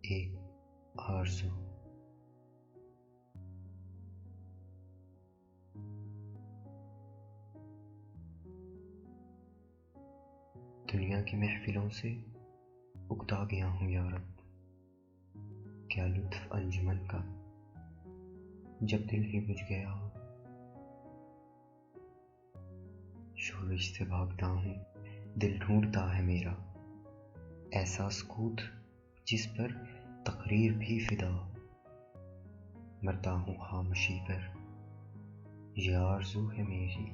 ایک آرزو۔ دنیا کی محفلوں سے اکتا گیا ہوں یارب، کیا لطف انجمن کا جب دل ہی بجھ گیا ہو۔ شورش سے بھاگتا ہوں، دل ڈھونڈتا ہے میرا ایسا سکوت جس پر تقریر بھی فدا ہو۔ مرتا ہوں خاموشی پر، یہ آرزو ہے میری،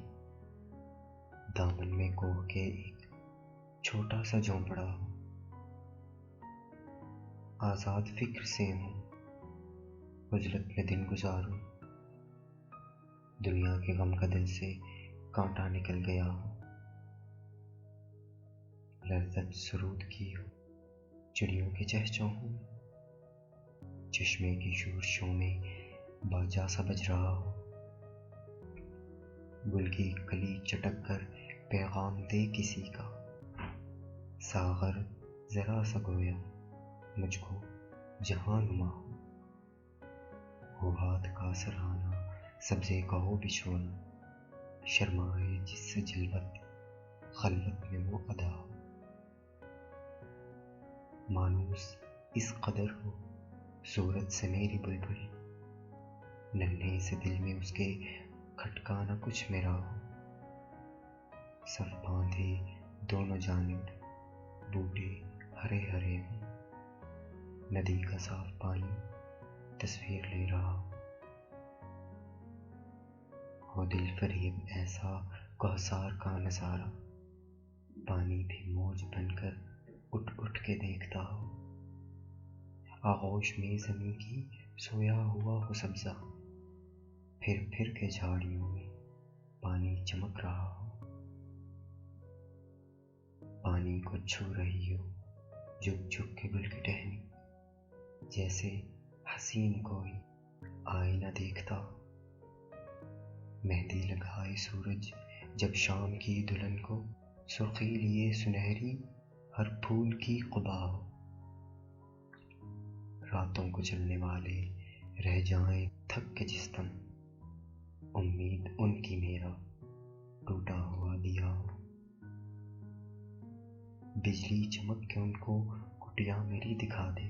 دامن میں کوہ کے ایک چھوٹا سا جھونپڑا ہو۔ آزاد فکر سے ہوں، عزلت میں دن گزاروں، دنیا کے غم کا دل سے کانٹا نکل گیا ہو۔ لذت سرود کی ہو چڑیوں کے چہچہوں، چشمے کی شورشوں میں باجا سا بج رہا ہو۔ گل کی کلی چٹک کر پیغام دے کسی کا، ساغر ذرا سا گویا مجھ کو جہاں نما ہو۔ ہاتھ کا سراہنا سبزے کا ہو بچھونا، شرمائے جس سے جلوت خلوت میں وہ ادا ہو۔ مانوس اس قدر ہو صورت سے میری بلبل، ننھے سے دل میں اس کے کھٹکا نہ کچھ میرا ہو۔ صف باندھے دونوں جانب بوٹے ہرے ہرے ہوں، ندی کا صاف پانی تصویر لے رہا ہو۔ دل فریب ایسا کوثر کا نظارہ، پانی بھی موج بن کر اٹھ اٹھ کے دیکھتا ہو۔ آغوش میں زمیں کی سویا ہوا ہو سبزہ، پھر کے جھاڑیوں میں پانی چمک رہا ہو۔ پانی کو چھو رہی ہو جھک جھک کے گل کی ٹہنی، جیسے حسین کوئی آئینہ دیکھتا ہو۔ مہندی لگائے سورج جب شام کی دلہن کو، سرخی لیے سنہری ہر پھول کی قبا ہو۔ راتوں کو چلنے والے رہ جائیں تھک کے جس دم، امید ان کی میرا ٹوٹا ہوا دیا ہو۔ بجلی چمک کے ان کو کٹیا میری دکھا دے،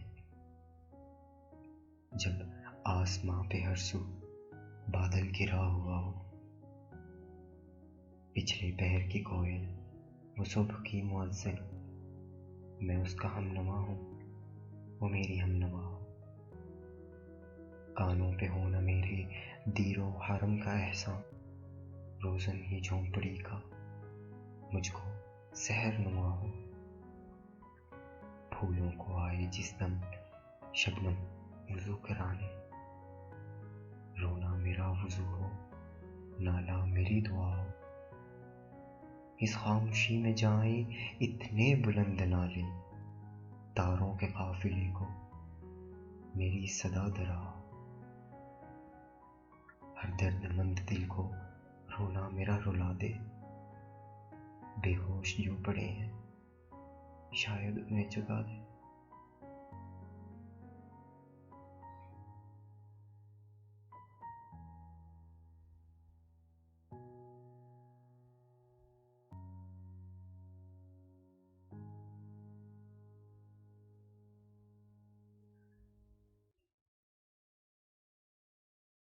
جب آسماں پہ ہر سو بادل گرا ہوا ہو۔ پچھلے پہر کی کوئل وہ صبح کی مؤذن، میں اس کا ہم نوا ہوں وہ میری ہم نوا ہو۔ کانوں پہ ہونا میرے دیر و حرم کا احسان، روزن ہی جھونپڑی کا مجھ کو سحر نما ہو۔ پھولوں کو آئے جس دم شبنم وضو کرانے، رونا میرا وضو ہو نالا میری دعا ہو۔ اس خاموشی میں جائیں اتنے بلند نالے، تاروں کے قافلے کو میری صدا درا ہو۔ ہر درد مند دل کو رونا میرا رلا دے، بے ہوش جو پڑے ہیں شاید انہیں جگا دے۔